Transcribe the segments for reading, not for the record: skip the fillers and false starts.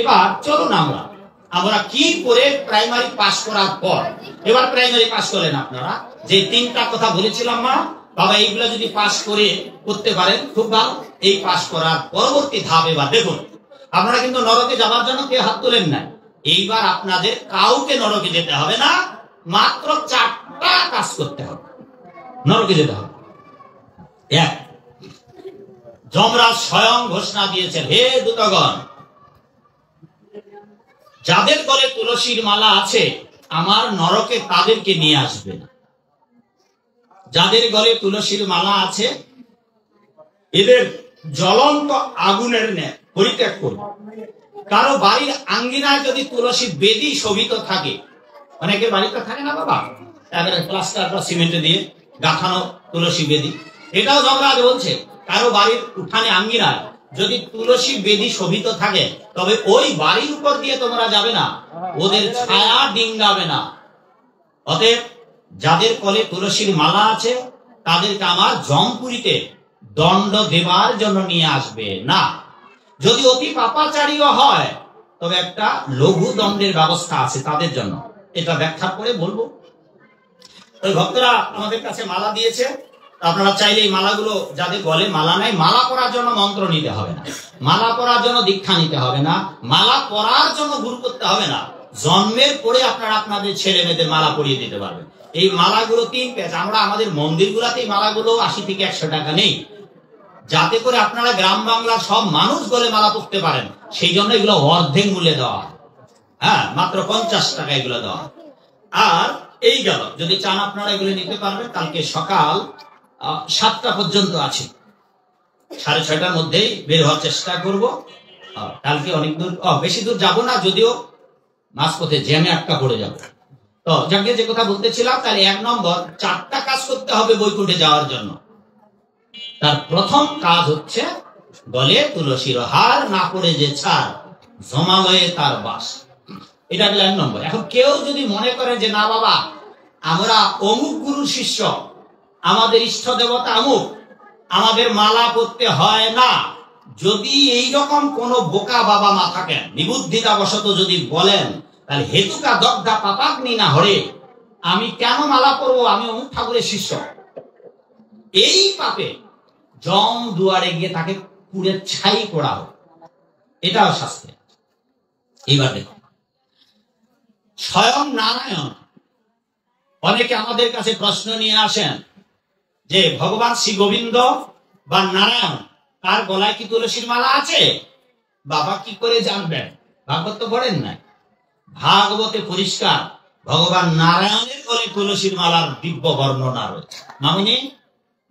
এবার চলুন আমরা কি করে প্রাইমারি পাস করার পর, এবার প্রাইমারি পাস করলেন আপনারা, যে তিনটা কথা বলেছিলাম মা বাবা, এইগুলা যদি পাস করতে পারেন খুব ভালো। এই পাস করার পরবর্তী ধাপ এবার দেখুন, আপনারা কিন্তু নরকে যাওয়ার জন্য কেউ হাত তোলেন না। এইবার আপনাদের কাউকে নরকে যেতে হবে না, মাত্র 4টা কাজ করতে হবে, নরকে যেতে হবে। এক, যমরাজ স্বয়ং ঘোষণা দিয়েছেন, হে দূতগণ, যাদের গলে তুলসীর মালা আছে আমার নরকে তাদেরকে নিয়ে আসবে না। যাদের গলে তুলসীর মালা আছে এদের জ্বলন্ত আগুনের ন্যায় পরিত্যাগ করবে। কারো বাড়ির আঙ্গিনায় যদি তুলসী বেদি শোভিত থাকে, অনেকের বাড়িতে থাকে না বাবা, প্লাস্টার বা সিমেন্ট দিয়ে গাঁথানো তুলসী বেদি, এটাও যমরাজ বলছে কারো বাড়ির উঠানে আঙ্গিনায় যদি তুলসী বেদি শোভিত থাকে তবে ওই বাড়ির উপর দিয়ে তোমরা যাবে না, ওদের ছায়া ডিঙ্গাবে না। অতএব যাদের কলে তুলসীর মালা আছে তাদেরকে আমার জমপুরীতে দণ্ড দেবার জন্য নিয়ে আসবে না। যদি অতি পাপাচারীও হয় তবে একটা লঘু দণ্ডের ব্যবস্থা আছে তাদের জন্য, এটা ব্যাখ্যা করে বলবো। ওই ভক্তরা আমাদের কাছে মালা দিয়েছে, আপনারা চাইলে এই মালাগুলো, যাদের গলে মালা নাই, মালা পরার জন্য মন্ত্র নিতে হবে না, মালা পরার জন্য দীক্ষা নিতে হবে না, মালা পরার জন্য গুরু করতে হবে না, জন্মের পরে আপনারা আপনাদের ছেলে মেয়েদের মালা পরিয়ে দিতে পারবেন। এই মালাগুলো 3 পেজ, আমরা আমাদের মন্দিরগুলোতে এই মালাগুলো 80 থেকে 100 টাকা নেই, যাতে করে আপনারা গ্রাম বাংলার সব মানুষ গলে মালা পরতে পারেন, সেই জন্য এগুলো অর্ধেক মূল্যে দেওয়া, হ্যাঁ মাত্র 50 টাকা এগুলো দেওয়া। আর এই গেল, যদি চান আপনারা এগুলো নিতে পারবেন। কালকে সকাল 7টা পর্যন্ত আছে, 6:30টার মধ্যেই বের হওয়ার চেষ্টা করব। কালকে অনেক দূর, বেশি দূর যাব না, যদিও মাঝপথে জ্যামে আটকা পড়ে যাব। তো যাকে যে কথা বলতেছিলাম, তাহলে 1 নম্বর 4টা কাজ করতে হবে বৈকুণ্ঠে যাওয়ার জন্য। তার প্রথম কাজ হচ্ছে গলে তুলসীর হার না পড়ে যে ছাড়, জমালয়ে তার বাস, এটা হলো 1 নম্বর। এখন কেউ যদি মনে করে যে না বাবা আমরা অমুক গুরুর শিষ্য, আমাদের ইষ্ট দেবতা অমুক, আমাদের মালা করতে হয় না, যদি এইরকম কোন বোকা বাবা মা থাকেন, নিবুদ্ধিতা বশত যদি বলেন, তাহলে হেতুকা দগ্ধা পাপাগ্নি না হরে, আমি কেন মালা করবো, আমি অমুক ঠাকুরের শিষ্য, এই পাপে জম দুয়ারে গিয়ে তাকে পুড়ে ছাই করা হোক, এটাও শাস্ত্রে। এইবার দেখুন, স্বয়ং নারায়ণ, অনেকে আমাদের কাছে প্রশ্ন নিয়ে আসেন যে ভগবান শ্রী গোবিন্দ বা নারায়ণ তার গলায় কি তুলসীর মালা আছে? বাবা কি করে জানবেন? ভাগবত তো পড়েন নাই। ভাগবতে পরিষ্কার ভগবান নারায়ণের গলায় তুলসীর মালার দিব্য বর্ণনা রয়েছে। মামুনি,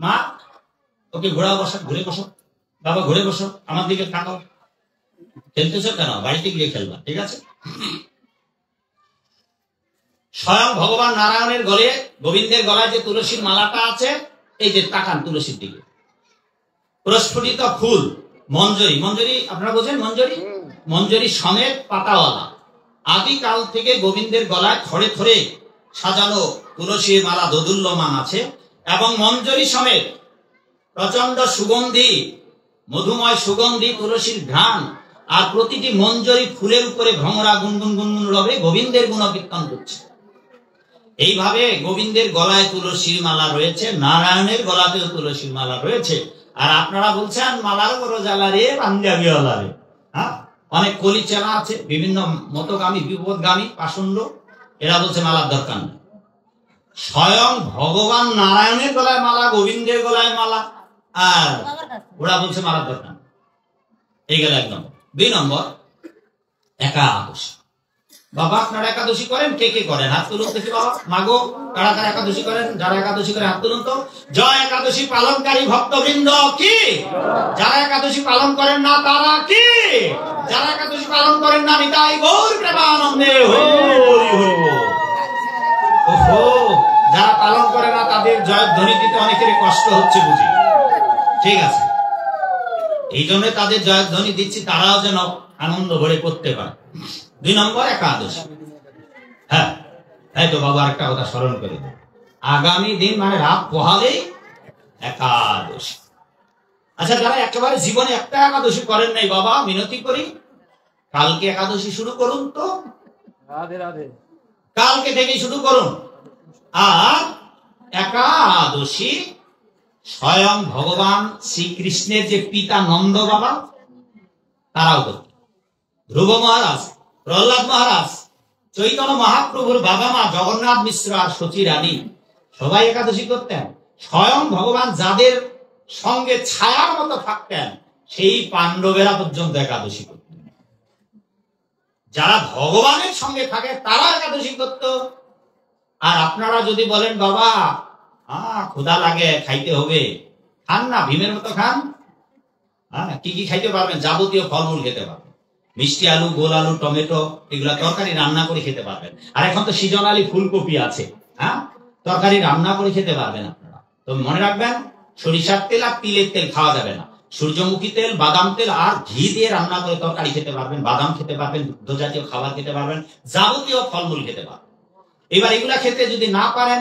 মা ওকে ঘুরে বসো, বাবা ঘুরে বসো, আমার দিকে তাকাও। খেলতেছো কেন? বাড়িতে গিয়ে খেলবা, ঠিক আছে? স্বয়ং ভগবান নারায়ণের গলে, গোবিন্দের গলায় যে তুলসীর মালাটা আছে, এই যে তাকান তুলসীর দিকে, প্রস্ফুটিত ফুল মঞ্জরি, মঞ্জরি আপনারা বোঝেন, মঞ্জরি, মঞ্জরি সমেত পাতাওয়ালা, আদিকাল থেকে গোবিন্দের গলায় থরে থরে সাজানো তুলসীর মালা দোদুল্যমান আছে, এবং মঞ্জরি সমেত প্রচন্ড সুগন্ধি, মধুময় সুগন্ধি তুলসীর ঘ্রাণ, আর প্রতিটি মঞ্জরি ফুলের উপরে ভ্রমরা গুনগুন গুনগুন রবে গোবিন্দের গুণকীর্তন করছে। এইভাবে গোবিন্দের গলায় তুলসীর মালা রয়েছে, নারায়ণের গলাতেও তুলসীর মালা রয়েছে। আর আপনারা বলছেন মালার বড় জ্বালা রে, পাঞ্জাবিওয়ালা রে। হ্যাঁ, অনেক কলি চেলা আছে, বিভিন্ন মতগামী, বিপদগামী, পাষণ্ড, এরা বলছে মালার দরকার নেই। স্বয়ং ভগবান নারায়ণের গলায় মালা, গোবিন্দের গলায় মালা, আর ওরা বলছে মালার দরকার নেই। এই গেল 1 নম্বর। 2 নম্বর, একাদশী। বাবা আপনারা একাদশী করেন? কে কে করেন? হাত তুলুন দেখি বাবা। মাগো, কারা কারা একাদশী করেন? যারা একাদশী করে হাত তুলুন তো। জয় একাদশী পালনকারী ভক্তবৃন্দ কি? যারা একাদশী পালন করেন না তারা কি? যারা একাদশী পালন করেন না, নিতাই গৌর প্রেমানন্দে হরি হরি বল। ওহো, যারা পালন করে না তাদের জয়ধ্বনি দিতে অনেকের কষ্ট হচ্ছে বুঝি, ঠিক আছে? এই জন্য তাদের জয়ধ্বনি দিচ্ছি, তারাও যেন আনন্দ ভরে করতে পারে। 2 নম্বর, একাদশী। হ্যাঁ, তাই তো বাবা একটা কথা স্মরণ করে দেন, আগামী দিন মানে রাত পোহালেই একাদশী। আচ্ছা, যারা একেবারে জীবনে একটা একাদশী করেন নাই, বাবা মিনতি করি, কালকে একাদশী শুরু করুন, তো রাধে রাধে, কালকে থেকে শুরু করুন। আর একাদশী স্বয়ং ভগবান শ্রীকৃষ্ণের যে পিতা নন্দ বাবা তারাও করতেন, ধ্রুব মহারাজ, প্রহ্লাদ মহারাজ, চৈতন্য মহাপ্রভুর বাবা মা জগন্নাথ মিশ্র আর সচী রানী সবাই একাদশী করতেন। স্বয়ং ভগবান যাদের সঙ্গে ছায়ার মতো থাকতেন সেই পাণ্ডবেরা পর্যন্ত একাদশী করতেন। যারা ভগবানের সঙ্গে থাকে তারা একাদশী করত। আর আপনারা যদি বলেন বাবা ক্ষুধা লাগে, খাইতে হবে, খান না, ভীমের মতো খান। কি কি খাইতে পারবেন? যাবতীয় ফলমূল খেতে পারবেন, মিষ্টি আলু, গোল আলু, টমেটো, এগুলা তরকারি রান্না করে খেতে পারবেন। আর এখন তো সিজনালি ফুলকপি আছে, তরকারি রান্না করে খেতে পারবেন আপনারা। তো মনে রাখবেন, সরিষার তেল আর তিলের তেল খাওয়া যাবে না। সূর্যমুখী তেল, বাদাম তেল আর ঘি দিয়ে রান্না করে তরকারি খেতে পারবেন, বাদাম খেতে পারবেন, দুগ্ধ জাতীয় খাবার খেতে পারবেন, যাবতীয় ফলমূল খেতে পারবেন। এবার এগুলা খেতে যদি না পারেন,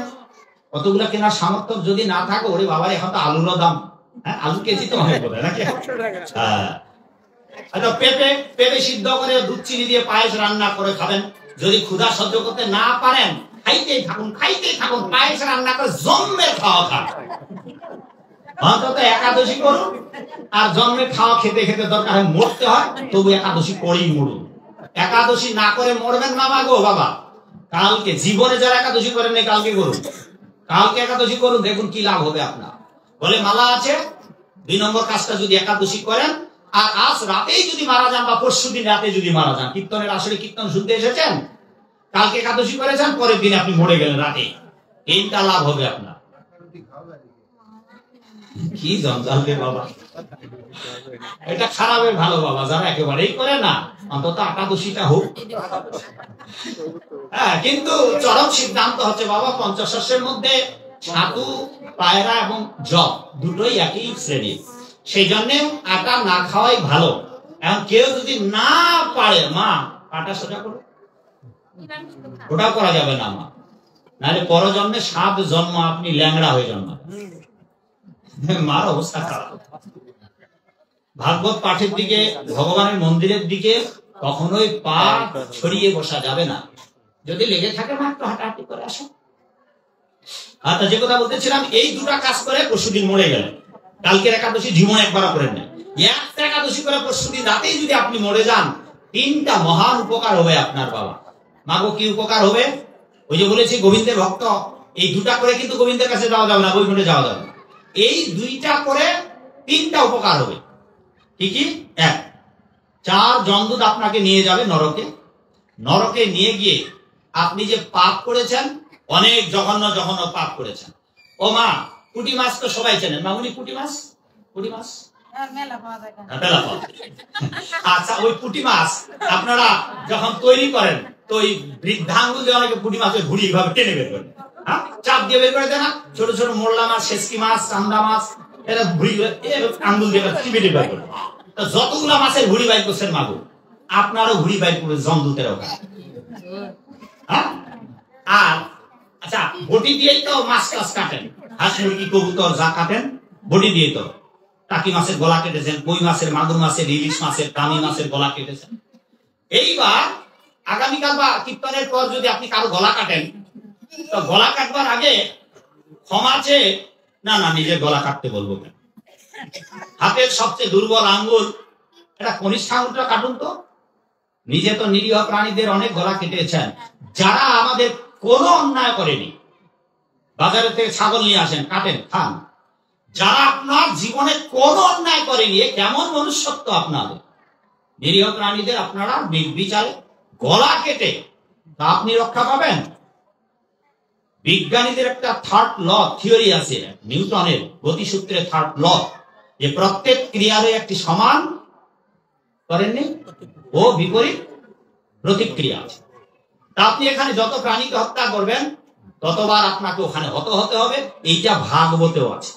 কতগুলা কেনার সামর্থ্য যদি না থাকে, ওরে বাবা এখন তো আলুরও দাম, আলু কেজি তো অনেক বোধ হয় নাকি? পেঁপে সিদ্ধ করে দুধ চিনি দিয়ে পায়েস রান্না করে খাবেন। যদি ক্ষুধা সহ্য করতে না পারেন, খাইতেই থাকুন, খাইতেই থাকুন, পায়েস রান্না করে জন্মের খাওয়া খান। অন্তত একাদশী করুন। আর জন্মের খাওয়া খেতে খেতে দরকার হয় মরতে হয়, তবু একাদশী করেই মরুন। একাদশী না করে মরবেন না গো বাবা। কালকে জীবনে যারা একাদশী করেন না, কালকে করুন, কালকে একাদশী করুন, দেখুন কি লাভ হবে আপনার। বলে মালা আছে, 2 নম্বর কাজটা যদি একাদশী করেন, আর আজ রাতেই যদি মারা যান বা পরশু দিন রাতে যদি মারা যান, কীর্তনের আসলে কীর্তন শুনতে এসেছেন, কালকে একাদশী করেছেন, পরের দিন আপনি মরে গেলেন রাতে, 3টা লাভ হবে আপনার। কি জঞ্জাল রে বাবা, এটা খারাপের ভালো বাবা। যারা একেবারেই করে না, অন্তত একাদশীটা হোক। কিন্তু চরম সিদ্ধান্ত হচ্ছে বাবা, পঞ্চশস্যের মধ্যে ছাতু, পায়রা এবং জব দুটোই একই শ্রেণীর, সেই জন্য আটা না খাওয়াই ভালো। এখন কেউ যদি না পারে, মা পাটা সোজা করো, ওটাও করা যাবে না মা, নাহলে পরজন্মে 7 জন্ম আপনি ল্যাংড়া হয়ে জন্মাবেন। মার অবস্থা খারাপ। ভাগবত পাঠের দিকে, ভগবানের মন্দিরের দিকে কখনোই পা ছড়িয়ে বসা যাবে না। যদি লেগে থাকে মা, একটু হাঁটাহাঁটি করে আসো। আচ্ছা, যে কথা বলতেছিলাম, এই 2টা কাজ করে পরশুদিন মরে গেলেন। কালকের একাদশী জীবনে একবার করেন না, একটা একাদশী করে পরশুদিন রাতেই যদি আপনি মরে যান, 3টা মহান উপকার হবে আপনার বাবা। মাগো কি উপকার হবে? ওই যে বলেছি গোবিন্দের ভক্ত, এই 2টা করে কিন্তু গোবিন্দের কাছে যাওয়া যাবে না, বৈকুণ্ঠে যাওয়া যাবে না। এই 2টা করে 3টা উপকার হবে। কি কি? 1, 4 জমদূত আপনাকে নিয়ে যাবে নরকে। নরকে নিয়ে গিয়ে আপনি যে পাপ করেছেন, অনেক জঘন্য জঘন্য পাপ করেছেন। ও মা, পুঁটি মাছ তো সবাই চেনেন, মামুনি পুঁটি মাছ, পুঁটি মাছ আচ্ছা, ওই পুঁটি মাছ আপনারা যখন তৈরি করেন, তো ওই বৃদ্ধাঙ্গুল দিয়ে অনেকে পুঁটি মাছের ভুড়ি এইভাবে টেনে বের করেন, চাপ দিয়ে বের করে দেয় না? ছোট ছোট মোরলা মাছ, শেষকি মাছ, চান্দা মাছ, এরা ভুড়ি আঙ্গুল দিয়ে টিপে টিপে বের করে। তো যতগুলা মাছের ভুড়ি বাইর করছেন মাগো, আপনারও ভুড়ি বাইর করবে জমদূতের ওখানে। আর আচ্ছা, বটি দিয়েই তো মাছ টাছ কাটেন, হাঁস মুরগি কবুতর যা কাটেন বটি দিয়ে। তো টাকি মাছের গলা কেটেছেন, কই মাছের, মাগুর মাছের, ইলিশ মাছের, কামি মাছের গলা কেটেছেন। এইবার আগামীকাল বা কীর্তনের পর যদি আপনি কারো গলা কাটেন, তো গলা কাটবার আগে ক্ষমা চেয়ে, না না নিজের গলা কাটতে বলবো কেন? হাতের সবচেয়ে দুর্বল আঙ্গুল, এটা কনিষ্ঠ আঙ্গুলটা কাটুন তো। নিজে তো নিরীহ প্রাণীদের অনেক গলা কেটেছেন, যারা আমাদের কোনো অন্যায় করেনি। বাজারে থেকে ছাগল নিয়ে আসেন, কাটেন, খান। যারা আপনার জীবনে কোনো অন্যায় করেনি, কেমন মনুষ্যত্ব আপনাদের! নিরীহ প্রাণীদের আপনারা নির্বিচারে গলা কেটে, তা আপনি রক্ষা পাবেন? বিজ্ঞানীদের একটা 3rd ল থিওরি আছে, নিউটনের গতিসূত্রের 3rd ল, যে প্রত্যেক ক্রিয়ারই একটি সমান করেননি ও বিপরীত প্রতিক্রিয়া আছে। তা আপনি এখানে যত প্রাণীকে হত্যা করবেন, ততবার আপনাকে ওখানে হত হতে হবে। এইটা ভাগবতেও আছে।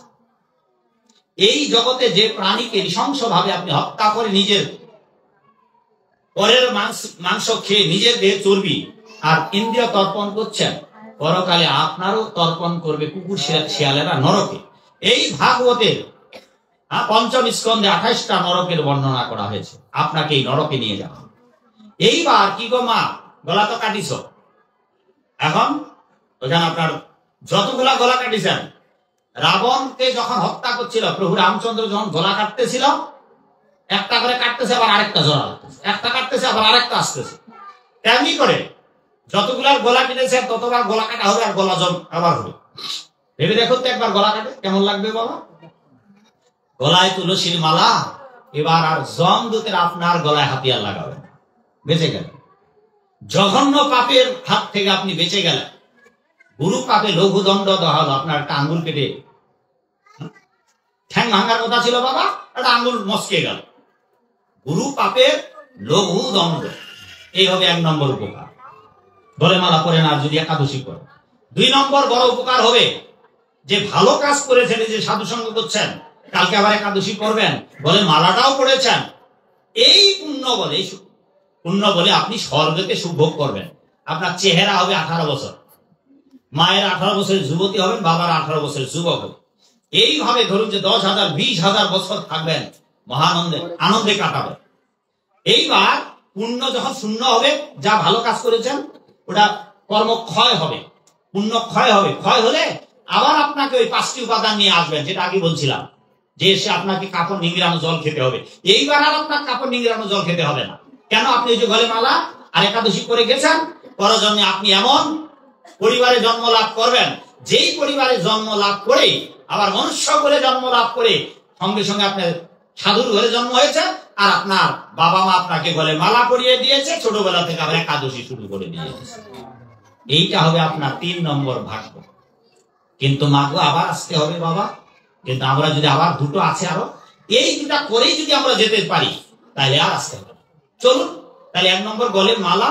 এই জগতে যে প্রাণীকে নৃশংস ভাবে আপনি হত্যা করে নিজের পরের মাংস খেয়ে নিজের দেহে চর্বি আর ইন্দ্রিয় তর্পণ করছেন, পরকালে আপনারও তর্পণ করবে কুকুর শিয়ালেরা নরকে। এই ভাগবতের 5ম স্কন্ধে 28টা নরকের বর্ণনা করা হয়েছে। আপনাকে এই নরকে নিয়ে যাওয়া। এইবার কি গো মা, গলা তো কাটিছ, এখন ওখানে আপনার যতগুলা গলা কাটিছেন, রাবণকে যখন হত্যা করছিল প্রভু রামচন্দ্র যখন গলা কাটতেছিল, একটা করে কাটতেছে আবার আরেকটা জোড়া লাগতেছে, একটা কাটতেছে আবার আরেকটা আসতেছে, তেমনি করে যতগুলার গলা কেটেছে ততবার গলা কাটা হবে আর গলা জম আবার হবে। ভেবে দেখো তো একবার গলা কাটে কেমন লাগবে বাবা। গলায় তুলসীর মালা, এবার আর যমদূতের আপনার গলায় হাতিয়ার লাগাবে, বেঁচে গেলেন। জঘন্য পাপের হাত থেকে আপনি বেঁচে গেলেন। গুরু পাপে লঘু দণ্ড দেওয়া হলো, আপনার একটা আঙ্গুল কেটে ঠ্যাং ভাঙার কথা ছিল বাবা, একটা আঙ্গুল মস্কে গেল। গুরু পাপের লঘু দণ্ড, এই হবে 1 নম্বর উপকার। বলে মালা পড়েন আর যদি একাদশী করে। 2 নম্বর বড় উপকার হবে, যে ভালো কাজ করেছেন, যে সাধু সঙ্গ করছেন, কালকে আবার একাদশী করবেন, বলে মালাটাও পড়েছেন, এই পুণ্য বলে আপনি স্বর্গকে সুভোগ করবেন। আপনার চেহারা হবে 18 বছর, মায়ের 18 বছরের যুবতী হবেন, বাবার 18 বছরের যুবক হবে। এইভাবে ধরুন যে 10,000 20,000 বছর থাকবেন, মহানন্দে আনন্দে কাটাবেন। এইবার পুণ্য যখন শূন্য হবে, যা ভালো কাজ করেছেন ওটা কর্ম ক্ষয় হবে, পুণ্য ক্ষয় হবে। ক্ষয় হলে আবার আপনাকে ওই 5টি উপাদান নিয়ে আসবেন, যেটা আগে বলছিলাম, যে এসে আপনাকে কাপড় নিংড়ানো জল খেতে হবে। এইবার আর আপনার কাপড় নিংড়ানো জল খেতে হবে না। কেন? আপনি ওই যে গলে মালা আর একাদশী করে গেছেন, করার জন্য আপনি এমন পরিবারে জন্ম লাভ করবেন, যেই পরিবারে জন্ম লাভ করে আবার মনুষ্য করে জন্ম লাভ করে সঙ্গে সঙ্গে আপনার সাধুর ঘরে জন্ম হয়েছে, আর আপনার বাবা মা আপনাকে গলে মালা পরিয়ে দিয়েছে, ছোটবেলা থেকে আবার একাদশী শুরু করে দিয়েছে। এইটা হবে আপনার 3 নম্বর ভাগ্য। কিন্তু মাগো আবার আসতে হবে বাবা, কিন্তু আমরা যদি আবার দুটো আছে আরো, এই দুটা করেই যদি আমরা যেতে পারি তাহলে আর আসতে হবে। চলুন তাহলে 1 নম্বর গলে মালা,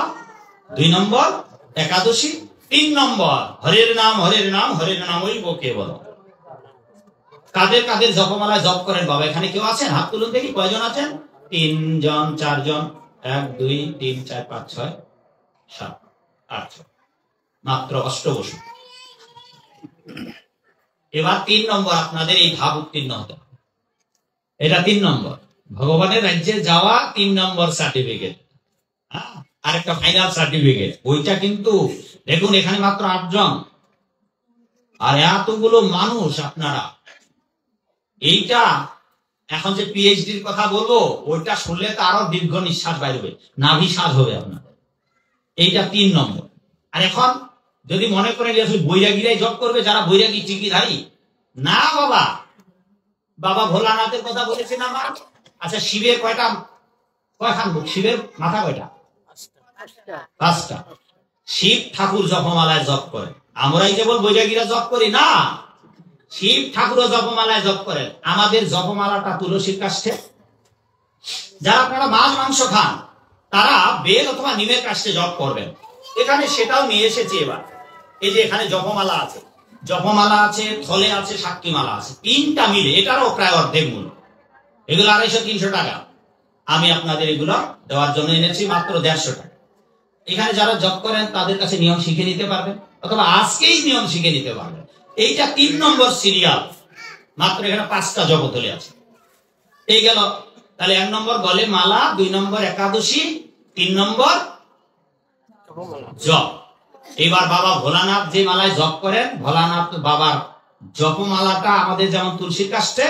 2 নম্বর একাদশী, 3 নম্বর হরের নাম হরের নাম হরের নাম ওই বকে বলো। কাদের কাদের জপমালায় জপ করেন বাবা? এখানে কেউ আছেন? হাত তুলুন দেখি, কয়জন আছেন? 3 জন 4 জন, 1 2 3 4 5 6 7 8 মাত্র 8 বসু। এবার 3 নম্বর আপনাদের এই ভাব উত্তীর্ণ হতে হবে। এটা 3 নম্বর ভগবানের রাজ্যে যাওয়া, 3 নম্বর সার্টিফিকেট। আরেকটা ফাইনাল সার্টিফিকেট, ওইটা কিন্তু দেখুন এখানে মাত্র 8 জন আর এতগুলো মানুষ আপনারা। এইটা এখন যে পিএইচডির কথা বলবো, ওইটা শুনলে তো আরো দীর্ঘ নিঃশ্বাস বাইরবে, নাভি শ্বাস হবে আপনাদের। এইটা 3 নম্বর। আর এখন যদি মনে করেন বৈরাগীরাই জব করবে, যারা বৈরাগী টিকিধারী, না বাবা, বাবা ভোলানাথের কথা বলেছেন আমার। আচ্ছা শিবের কয়খান মুখ? শিবের মাথা কয়টা? 5টা। শিব ঠাকুর জপমালায় জপ করেন। আমরাই কেবল বৈরাগীরা জপ করি না, শিব ঠাকুরও জপমালায় জপ করেন। আমাদের জপমালাটা তুলসীর কাষ্ঠে। যারা আপনারা মাছ মাংস খান তারা বেল অথবা নিমের কাষ্ঠে জপ করবেন। এখানে সেটাও নিয়ে এসেছি। এবার এই যে এখানে জপমালা আছে, জপমালা আছে, থলে আছে, সাক্ষী মালা আছে, 3টা মিলে এটারও প্রায় অর্ধেক মূল্য। এগুলো 250-300 টাকা। আমি আপনাদের এগুলো দেওয়ার জন্য এনেছি মাত্র 150 টাকা। এখানে যারা জপ করেন তাদের কাছে নিয়ম শিখে নিতে পারবেন, অথবা আজকেই নিয়ম শিখে নিতে পারবেন। এইটা 3 নম্বর সিরিয়াল, মাত্র এখানে 5টা জপথলি আছে। এই গেল তাহলে 1 নম্বর গলে মালা, 2 নম্বর একাদশী, 3 নম্বর জপ। এবার বাবা ভোলানাথ যে মালায় জপ করেন, ভোলানাথ বাবার জপমালাটা আমাদের যেমন তুলসীর কাষ্ঠে,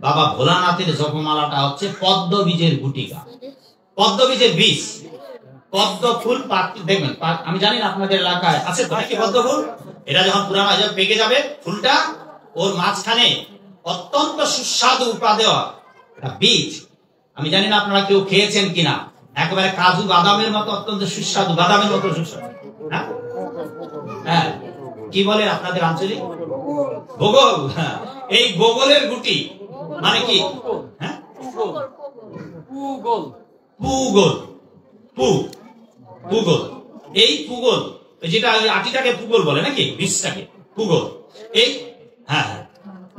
বাবা ভোলানাথের জপমালাটা হচ্ছে পদ্ম বীজের গুটিকা, পদ্ম বীজের বীজ। পদ্ম ফুল দেখবেন, আমি জানি না আপনাদের এলাকায় আছে তো নাকি পদ্ম ফুল। এটা যখন পুরানো হয়ে পেকে যাবে ফুলটা, ওর মাঝখানে অত্যন্ত সুস্বাদু উপাদেয় বীজ। আমি জানি না আপনারা কেউ খেয়েছেন কিনা, একেবারে কাজু বাদামের মতো অত্যন্ত সুস্বাদু, বাদামের মতো সুস্বাদু। হ্যাঁ, কি বলে আপনাদের আঞ্চলিক? গোগল। এই গোগলের গুটি মানে কি? হ্যাঁ, পুগল। পুগল, এই পুগল, যেটা আটিটাকে পুগল বলে নাকি, বীজটাকে পুগল। এই হ্যাঁ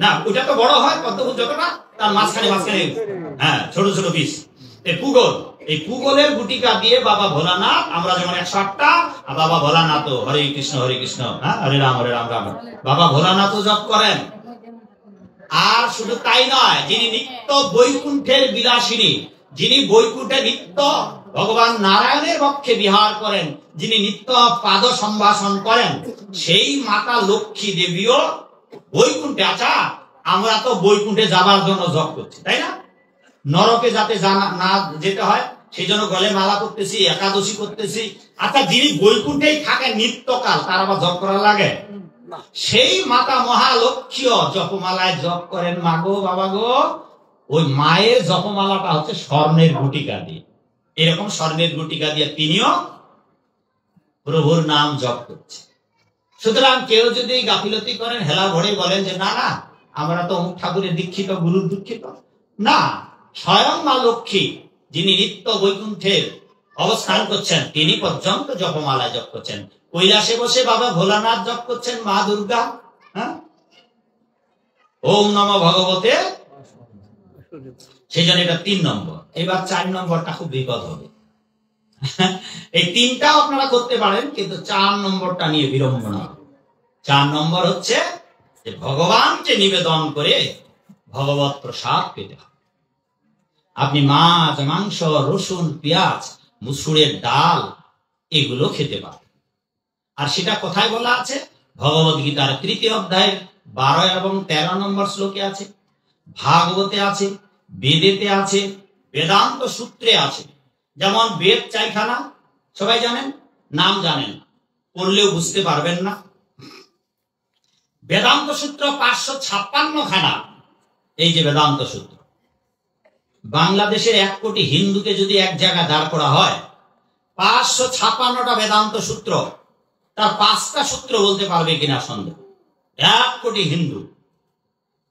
না, ওইটা তো বড় হয় পদ্ম ফুল যতটা, তার মাঝখানে হ্যাঁ ছোট ছোট বীজ, এই পুগল। এই পুগলের গুটিকা দিয়ে বাবা ভোলানাথ, আমরা যেমন 108টা, আর বাবা ভোলানাথ হরে কৃষ্ণ হ্যাঁ হরে রাম রাম, বাবা ভোলানাথও জপ করেন। আর শুধু তাই নয়, যিনি নিত্য বৈকুণ্ঠের বিলাসিনী, যিনি বৈকুণ্ঠে নিত্য ভগবান নারায়ণের পক্ষে বিহার করেন, যিনি নিত্য পাদ সম্ভাষণ করেন, সেই মাতা লক্ষ্মী দেবীও বৈকুণ্ঠে। আচ্ছা, আমরা তো বৈকুণ্ঠে যাবার জন্য জপ করছি, তাই না? নরকে যাতে না যেতে হয় সেই জন্য গলে মালা করতেছি, একাদশী করতেছি। আচ্ছা, যিনি বৈকুণ্ঠেই থাকেন নিত্যকাল, তার আবার জপ করা লাগে? সেই মাতা মহালক্ষ্মীও জপমালায় জপ করেন। মাগো বাবা গো, ওই মায়ের জপমালাটা হচ্ছে স্বর্ণের গুটিকা দিয়ে, এরকম স্বর্ণের গুটিকা দিয়ে তিনিও প্রভুর নাম জপ করছে। সুতরাং কেউ যদি গাফিলতি করেন, হেলা ভরে বলেন যে না না, আমরা তো অমুক ঠাকুরের দীক্ষিত, গুরুর দীক্ষিত, না, স্বয়ং মা লক্ষ্মী যিনি নিত্য বৈকুণ্ঠের অবস্থান করছেন, তিনি পর্যন্ত জপমালা জপ করছেন। কৈলাসে বসে বাবা ভোলানাথ জপ করছেন, মা দুর্গা, হ্যাঁ, ওম নমঃ ভগবতে। সেই জন্য এটা 3 নম্বর। এবার 4 নম্বরটা খুব বিপদ হবে। এই 3টাও আপনারা করতে পারেন, কিন্তু 4 নম্বরটা নিয়ে বিড়ম্বনা। 4 নম্বর হচ্ছে যে ভগবানকে নিবেদন করে ভগবত প্রসাদ পেতে হবে। আপনি মাছ, মাংস, রসুন, পেঁয়াজ, মুসুরের ডাল এগুলো খেতে পারেন। আর সেটা কোথায় বলা আছে? ভগবত গীতার 3য় অধ্যায়ের 12 এবং 13 নম্বর শ্লোকে আছে, ভাগবতে আছে, বেদেতে আছে, বেদান্ত সূত্রে আছে। যেমন বেদ চাইখানা সবাই জানেন, নাম জানেন, পড়লেও বুঝতে পারবেন না। বেদান্ত সূত্র 556 খানা। এই যে বেদান্ত সূত্র, বাংলাদেশের 1 কোটি হিন্দুকে যদি এক জায়গায় দাঁড় করা হয়, 556টা বেদান্ত সূত্র, তার 5টা সূত্র বলতে পারবে কিনা সন্দেহ। 1 কোটি হিন্দু।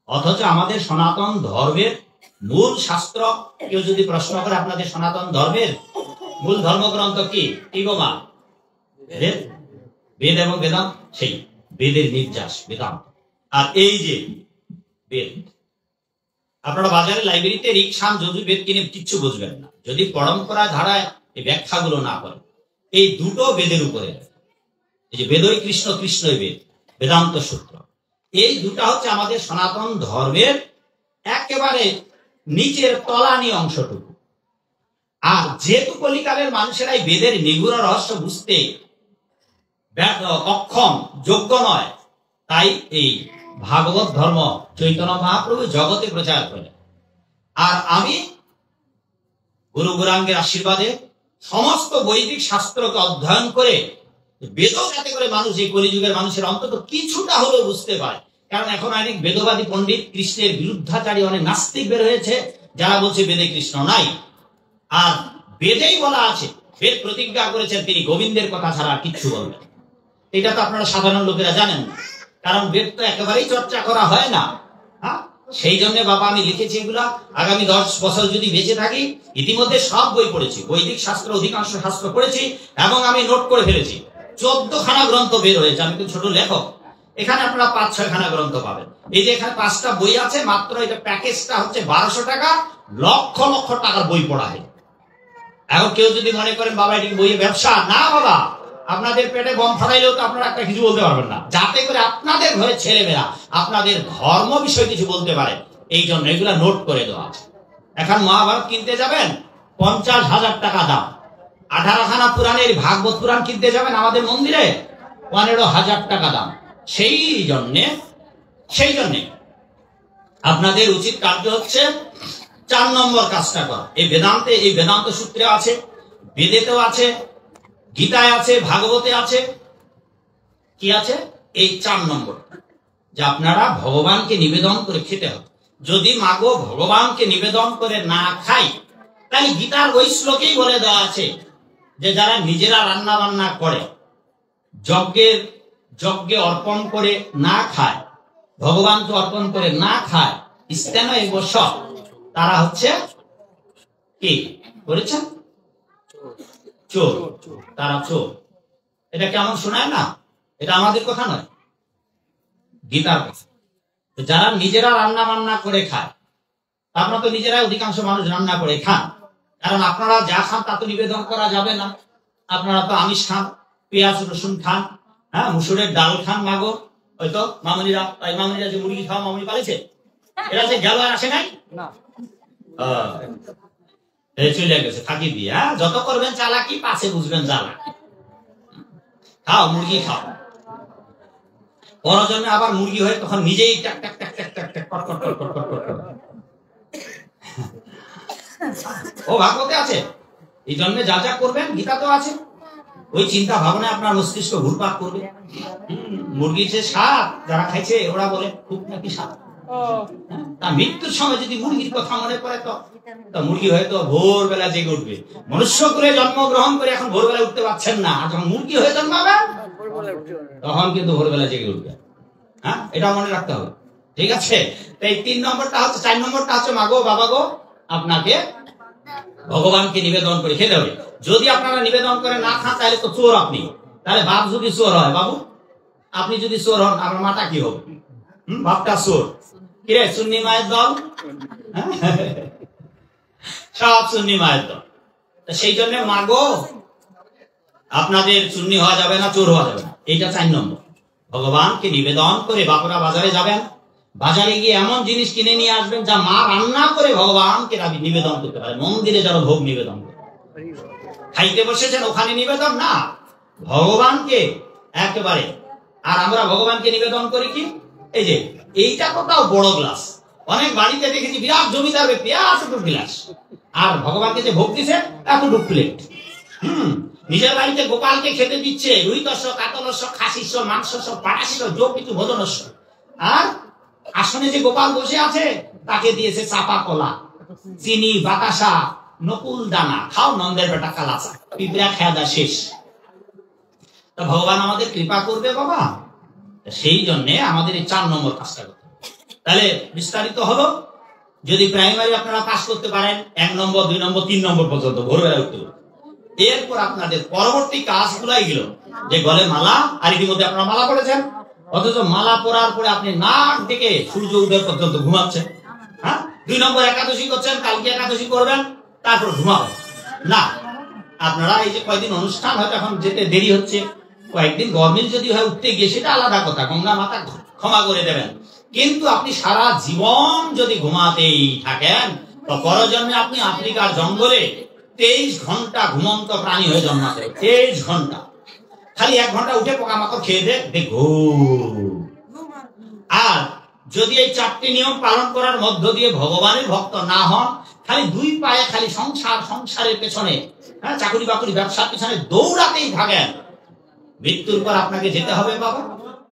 অথচ আমাদের সনাতন ধর্মের মূল শাস্ত্র, কেউ যদি প্রশ্ন করে আপনাদের সনাতন ধর্মের মূল ধর্মগ্রন্থ কি, কি গো মা? বেদ এবং বেদান্ত। সেই বেদের নির্যাস বেদান্ত। আর এই যে বেদ, আপনারা বাজারে লাইব্রেরিতে রিকশান যজুর্বেদ কিনে কিচ্ছু বুঝবেন না যদি পরম্পরা ধারায় এই ব্যাখ্যাগুলো না করেন। এই দুটো বেদের উপরে, এই যে বেদই কৃষ্ণ, কৃষ্ণই বেদ, বেদান্ত সূত্র, এই দুটা হচ্ছে আমাদের সনাতন ধর্মের একেবারে নিচের তলানি অংশটুকু। আর যেহেতু কলিকালের মানুষেরা এই বেদের নিগুড় রহস্য বুঝতে অক্ষম, যোগ্য নয়, তাই এই ভাগবত ধর্ম চৈতন্য মহাপ্রভু জগতে প্রচার করেন। আর আমি গুরু গৌরাঙ্গের আশীর্বাদে সমস্ত বৈদিক শাস্ত্রকে অধ্যয়ন করে বেদ, যাতে করে মানুষ, এই কলিযুগের মানুষের অন্তত কিছুটা হলেও বুঝতে পারে। কারণ এখন অনেক বেদবাদী পণ্ডিত, কৃষ্ণের বিরুদ্ধাচারী অনেক নাস্তিক বের হয়েছে, যারা বলছে বেদে কৃষ্ণ নাই। আর বেদেই বলা আছে, বেদ প্রতিজ্ঞা করেছেন তিনি গোবিন্দের কথা ছাড়া কিচ্ছু বলবেন। এটা তো আপনারা সাধারণ লোকেরা জানেন না, কারণ বেদ তো একেবারেই চর্চা করা হয় না। হ্যাঁ, সেই জন্য বাবা আমি লিখেছি এগুলা। আগামী 10 বছর যদি বেঁচে থাকি, ইতিমধ্যে সব বই পড়েছি, বৈদিক শাস্ত্র অধিকাংশ শাস্ত্র পড়েছি, এবং আমি নোট করে ফেলেছি। 14 খানা গ্রন্থ বের হয়েছে। আমি তো ছোট লেখক, এখানে আপনারা 5-6 খানা গ্রন্থ পাবেন। এই যে এখানে 5টা বই আছে, মাত্র এটা প্যাকেজটা হচ্ছে 1200 টাকা। লক্ষ লক্ষ টাকার বই পড়া হয়। এখন কেউ যদি মনে করেন বাবা এটি বইয়ে ব্যবসা, না বাবা, আপনাদের পেটে বম ফাটাইলেও তো আপনারা একটা কিছু বলতে পারবেন না, যাতে করে আপনাদের ঘরে ছেলেমেয়েরা আপনাদের ধর্ম বিষয়ে কিছু বলতে পারে। এই জন্য এগুলা নোট করে দেওয়া আছে। এখন মহাভারত কিনতে যাবেন, 50,000 টাকা দাম। 18 খানা পুরাণের ভাগবত পুরাণ কিনতে যাবেন আমাদের মন্দিরে, 15,000 টাকা দাম। সেই জন্যে আপনাদের উচিত কার্য হচ্ছে 4 নম্বর কাজটা করা। এই বেদান্ত সূত্রে আছে, বেদেতেও আছে, গীতায় আছে, ভাগবতে আছে। কি আছে? এই 4 নম্বর, যে আপনারা ভগবানকে নিবেদন করে খেতে হবে। যদি মাগো ভগবানকে নিবেদন করে না খাই, তাহলে গীতার ওই শ্লোকেই বলে দেওয়া আছে যে যারা নিজেরা রান্না বান্না করে, যজ্ঞে অর্পণ করে না খায়, ভগবানকে অর্পণ করে না খায়, স্থান বসব, তারা হচ্ছে কি করেছেন? চোর। তারা চোর। এটা কেমন শোনায় না? এটা আমাদের কথা নয়, গীতার কথা। যারা নিজেরা রান্না বান্না করে খায়, আপনারা তো নিজেরাই অধিকাংশ মানুষ রান্না করে খান, কারণ আপনারা যা খান তা তো নিবেদন করা যাবে না। আপনারা তো আমিষ খান, পেঁয়াজ রসুন খান, হ্যাঁ, মুসুরের ডাল খান। মাগো হয়তো মামুনিরা, তাই মামুনিরা যে মুরগি খাওয়া মামুনি পালিছে, এরা যে গেল আর আসে নাই। চলে গেছে ফাঁকি দিয়ে। হ্যাঁ, যত করবেন চালাকি পাশে বুঝবেন চালাকি। খাও মুরগি খাও, পরজন্মে আবার মুরগি হয়ে তখন নিজেই টাক টাক টাক টাক টাক টাক কট কট কট কট কট কট কট। ও ভাগবতে আছে। এই জন্য যা যা করবেন গীতাতেও আছে। ওই চিন্তা ভাবনায় আপনার মস্তিষ্ক ঘুরপাক করবে। মুরগির যে স্বাদ যারা খাইছে ওরা বলে খুব নাকি স্বাদ। তার মৃত্যুর সময় যদি মুরগির কথা মনে পড়ে তো মুরগি হয়তো ভোরবেলা জেগে উঠবে। মনুষ্য করে জন্মগ্রহণ করে এখন ভোরবেলা উঠতে পারছেন না, আর যখন মুরগি হয়ে জন্মাবেন তখন কিন্তু ভোরবেলা জেগে উঠবে। হ্যাঁ, এটা মনে রাখতে হবে। ঠিক আছে, তাই 3 নম্বরটা হচ্ছে, 4 নম্বরটা হচ্ছে মাগো বাবা গো আপনাকে ভগবানকে নিবেদন করে খেতে হবে। যদি আপনারা নিবেদন করে না খান তাহলে তো চোর আপনি। তাহলে বাপ যদি চোর হয়, বাবু আপনি যদি চোর হন, আমার মাটা কি হবে? বাপটা চোর। কিরে সুন্নি মায়ের দল, সব সুন্নি মায়ের দল। সেই জন্য মাগো আপনাদের সুন্নি হওয়া যাবে না, চোর হওয়া যাবে না। এইটা 4 নম্বর। ভগবানকে নিবেদন করে বাপুরা বাজারে যাবেন, বাজারে গিয়ে এমন জিনিস কিনে নিয়ে আসবেন যা মা রান্না করে ভগবানকে নিবেদন করতে পারে। মন্দিরে যারা ভোগ নিবেদন করে, খাইতে বসেছেন ওখানে নিবেদন না, ভগবানকে একেবারে। আর আমরা ভগবানকে নিবেদন করি কি? এই যে এইটা কোথাও বড় গ্লাস, অনেক বাড়িতে দেখেছি বিরাট জমিদার ব্যক্তি এতটুকু গ্লাস, আর ভগবানকে যে ভোগ দিচ্ছে এতটুকু প্লেট। নিজের বাড়িতে গোপালকে খেতে দিচ্ছে রুইতস্য, কাতলস্য, খাসিস্য, মাংসস্য, পাটাস্য, যো কিছু ভোজনস্য। আর আসনে যে গোপাল বসে আছে তাকে দিয়েছে চাপা কলা, চিনি, বাতাসা, নকুল দানা। খাও নন্দের বেটা কালাচা, পিঁপড়া খেয়াদা শেষ। তা ভগবান আমাদের কৃপা করবে বাবা। সেই জন্য আমাদের এই 4 নম্বর কাজটা করতে হবে। তাহলে বিস্তারিত হলো, যদি প্রাইমারি আপনারা পাস করতে পারেন 1 নম্বর 2 নম্বর 3 নম্বর পর্যন্ত ভোরবেলা উঠতে হবে। এরপর আপনাদের পরবর্তী কাজগুলাই গেল যে গলে মালা, আর ইতিমধ্যে আপনারা মালা পড়েছেন, অথচ মালা পরার পরে আপনি নাক থেকে সূর্য উদয় পর্যন্ত ঘুমাচ্ছেন। হ্যাঁ, 2 নম্বর একাদশী করছেন, কালকে একাদশী করবেন, তারপর ঘুমাবেন না। আপনারা এই যে কয়েকদিন অনুষ্ঠান হয়তো এখন যেতে দেরি হচ্ছে, কয়েকদিন গভর্নমেন্ট যদি হয় উঠতে গিয়ে সেটা আলাদা কথা, গঙ্গা মাতা ক্ষমা করে দেবেন। কিন্তু আপনি সারা জীবন যদি ঘুমাতেই থাকেন তো পরজন্মে আপনি আফ্রিকার জঙ্গলে 23 ঘন্টা ঘুমন্ত প্রাণী হয়ে জন্মাতে হবে। 23 ঘন্টা খালি 1 ঘন্টা উঠে পোকামাকড় খেয়ে দেখো। আর যদি এই 4টি নিয়ম পালন করার মধ্য দিয়ে ভগবানের ভক্ত না হন, খালি 2 পায়ে খালি সংসারের পেছনে, চাকরি বাকরি ব্যবসার পেছনে দৌড়াতেই থাকেন, মৃত্যুর পর আপনাকে যেতে হবে বাবা